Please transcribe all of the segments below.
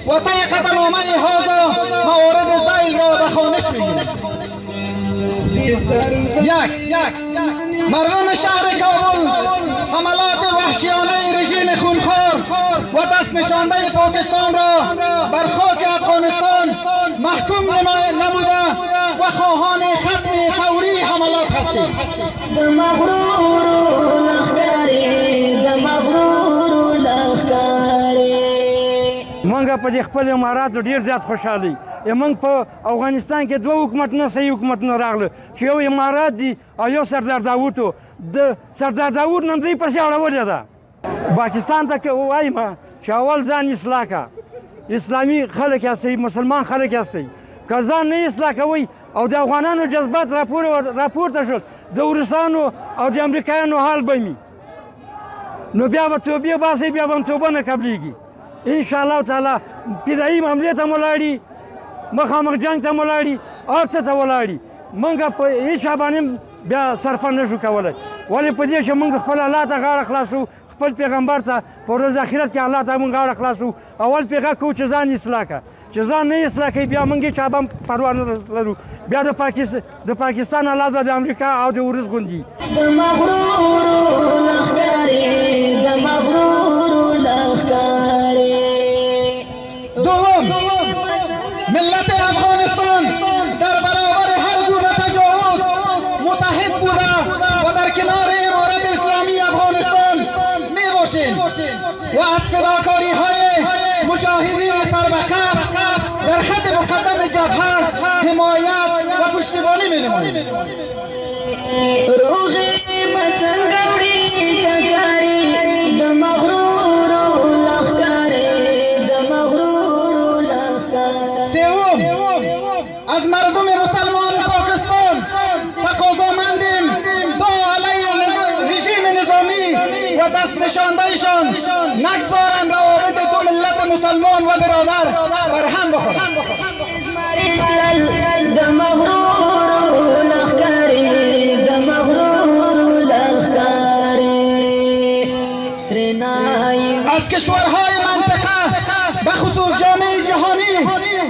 و طریقة نامه هذا موارد زیل را به خوانش میگیریم. یک مردم شهر کابل حملات وحشیانه رژیم خونخوار و دست نشانده پاکستان را بر خاک افغانستان محکوم نموده و خواهان ختم فوری حملات هستیم. منګه په دې خپل اماراتو ډېر زیات خوشحالي موږ په افغانستان کې دوه حکومتونه صحیح حکومتونه راغله چې یو امارات دي او یو سردار داود و د سردار داود نن دوی پسې اړولې ده. پاکستان ته وایم چې اول ځان اصلاح کا، اسلامي خلک یاستئ، مسلمان خلک یاستئ، که ځان نه اصلاح کوئ او د افغانانو جذبات راپورته شول د روسانو او د امریکایانو حال به وي نو بیا به توبې باسئ، بیا به هم توبه نه قبلېږي. انشاءالله تعالی فدایي حملې ته مو لاړي، مخامخ جنګ ته مو لاړي، هر څه ته ولاړي. موږ په هېڅ چا باندې بیا صرفه نه شو کولی، ولې په دې چې موږ خپل الله ته غاړه خلاصو، خپل پیغمبر ته په ورځ آخرت کې الله ته موږ غاړه خلاصو. اول پې غږ کوو چې ځان اصلاح کړه، چې ځان نه اصلاح کوي بیا موږ هېچا به هم پروا نه لرو. بیا د پاکستان حالات به د امریکا او د روس غوندي. دوم ملت افغانستان در برابر هر گونه تجاوز متحد بوده و در کنار امارت اسلامی افغانستان می باشیم و از فداکاری های مجاهدین سربکف در خط مقدم جبهه حمایت و پشتیبانی می نماییم. از مردم مسلمان پاکستان تقاضامندیم تا علیه رژیم نظامی و دست نشاندهشان نگذارند روابط دو ملت مسلمان و برادر برهم بخورند. از کشورهای منطقه به خصوص جامعه جهانی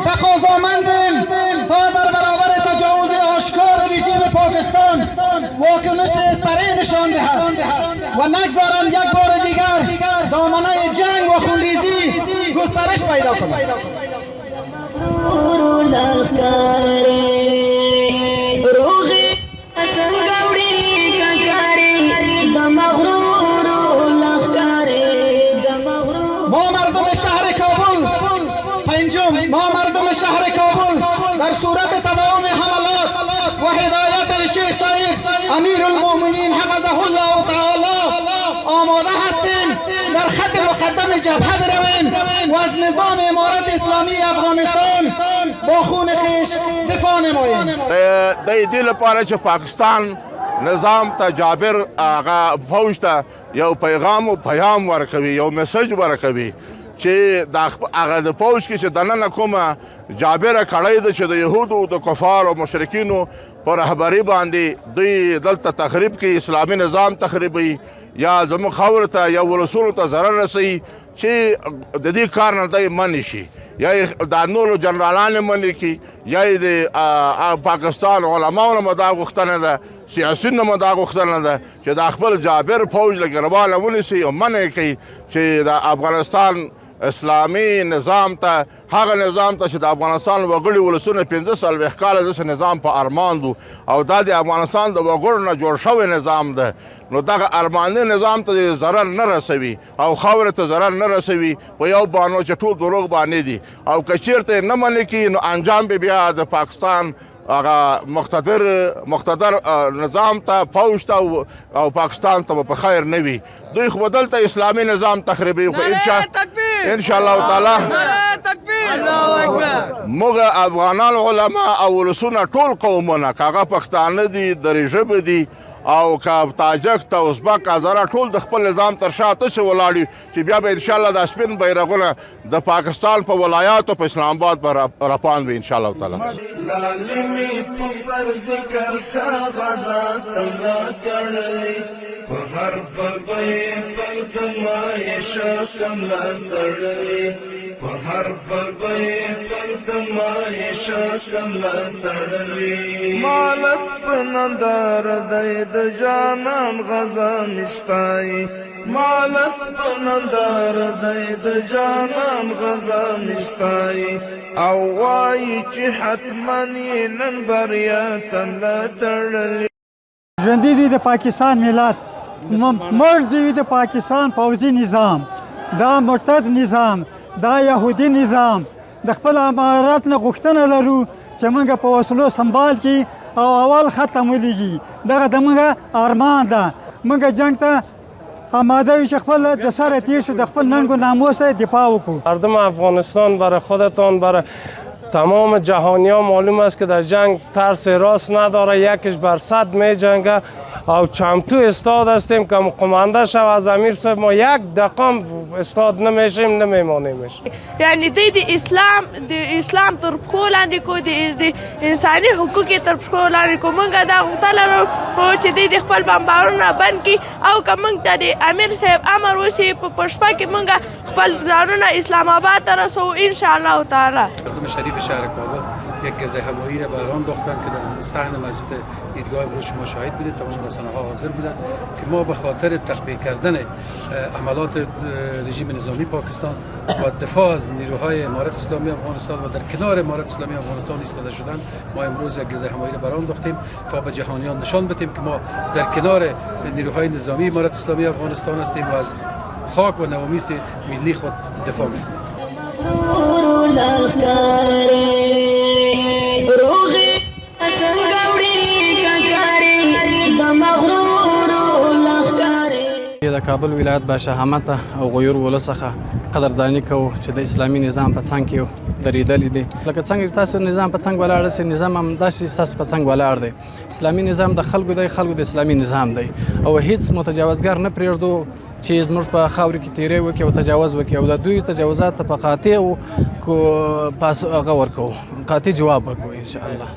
تقاضامندیم تا در برابر تجاوز آشکار رژیم پاکستان واکنش سریع نشان دهد و نگذارند یک بار دیگر دامنه جنگ و خونریزی گسترش پیدا کند. ما مردم شهر کابل در صورت تداوم حملات و هدایت شیخ سعید امیرالمؤمنین حفظه الله تعالی آماده هستیم در خط مقدم جبهه برویم و از نظام امارت اسلامی افغانستان با خون خویش دفاع نماییم. د دې لپاره چې پاکستان نظام ته جابر هغه فوج ته یو پیغام او پیام ورکوي، یو میسج ورکوي چې هغه د فوج کې چې دننه کومه جابره کړۍ ده چې د یهودو د کفارو مشرکینو په رهبري باندې دوی دلته تخریب کوي، اسلامي نظام تخریبوي یا زموږ خاورو ته یا ولسونو ته ضرر رسوي، چې د دې کار نه دی منع شي، یا یې دا نورو جنرالان یې منع کړي، یا یې د پاکستان علماو نه دا غوښتنه ده، سیاسیون نه دا غوښتنه ده چې دا خپل جابر فوج له ګربانه ونیسي او منع یې کوي چې د افغانستان اسلامي نظام ته، هغه نظام ته چې د افغانستان وګړي ولسونه 45 کاله داسې نظام په ارمان دو او دا د افغانستان د وګړو نه جوړ شوی نظام ده، نو دغه ارماني نظام ته ضرر نه رسوي او خاورې ته ضرر نه رسوي په یو بانو چې ټول دروغ باندې دي، او که چېرته یې نه منې کړي نو انجام به بیا د پاکستان هغه مقتدر نظام ته، فوج ته او پاکستان ته په خیر نه وي. دوی خو دلته اسلامي نظام تخریبوي، خو انشاءالله تعالی موږ افغانان علما او ولسونه ټول قومونه که هغه پښتانه دي، دري ژبه دي او که تاجک ته ازبک هزاره ټول د خپل نظام تر شا تاسې ولاړ یو چې بیا به انشاءالله دا سپین بیرغونه د پاکستان په ولایاتو په اسلام آباد به راپاند وي انشاءالله تعالی. لالمی په فرض کرتا غزا تملا تړلی په هر پلبی پل دمایش کملا تړلی په هر پلبی پل دمایش کملا تړلی مالک په نندار دی د جانان غزا نستای مالک په نندار دی د جانان غزا نستای او وای چې حتما یې نن بریا تملا تړلی ژوندی دی د پاکستان ملت مړ دی د پاکستان پوځي نظام دا مرتد نظام دا یهودي نظام د خپل امارات نه غوښتنه لرو چې موږ په وسلو سنبال کړي او اول ختم ولیږي دغه د موږ ارمان ده موږ جنگ ته آماده یو چې خپل د سره تیر شو د خپل ننگ و ناموس دفاع وکړو. مردم افغانستان برای خودتان برای تمام جهانیان معلوم است که در جنگ ترس راست نداره یکش بر صد می جنگه او چمتو استاد هستیم که قمانده شو از امیر صاحب ما یک دقیقه استاد نمیشیم نمیمانیمش یعنی د اسلام تر پښو لاندې کو د انساني حقوق تر پښو لاندې کو موږ دا غوښتنه لرو چې د خپل بمبارونه بند کړي او که موږ ته د امیر صاحب امر وشي په شپه کې موږ خپل ځانونه اسلام آباد ته رسوو انشاءالله تعالی. مردم شریف شهر کابل یک گرد همایی را بران داختن که در صحن مسجد عیدگاه امروز شما شاهد بودید تمام رسانه ها حاضر بودند که ما به خاطر تخفیف کردن عملات رژیم نظامی پاکستان و دفاع از نیروهای امارت اسلامی افغانستان و در کنار امارت اسلامی افغانستان ایستاده شدن ما امروز یک گرد همایی را بران داختیم تا به جهانیان نشان بدیم که ما در کنار نیروهای نظامی امارت اسلامی افغانستان هستیم و از خاک و نوامیس ملی خود دفاع می‌کنیم. د کابل ولایت باشهامته او غیور ولسخه قدردانی کوو چې د اسلامي نظام په څنګ کې درېدلې دي لکه څنګه چې تاسو نظام په څنګ ولاړ سي نظام هم داسې تاسو په څنګ ولاړ دی اسلامي نظام د خلکو دی خلکو د اسلامي نظام دی او هیڅ متجاوزګر نه پرېږدو چې زموږ په خاورې کې تیری وکړي او تجاوز وکړي او د دوی تجاوزات ته په قاطع پاس هغه ورکوو قاطع جواب ورکوو انشاءالله.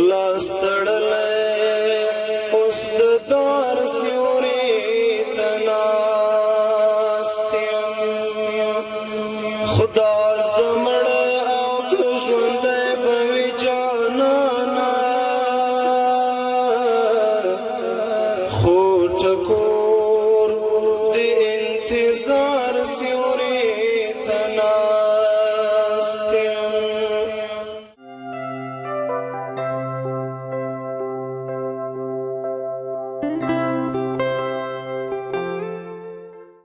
لاس تړلې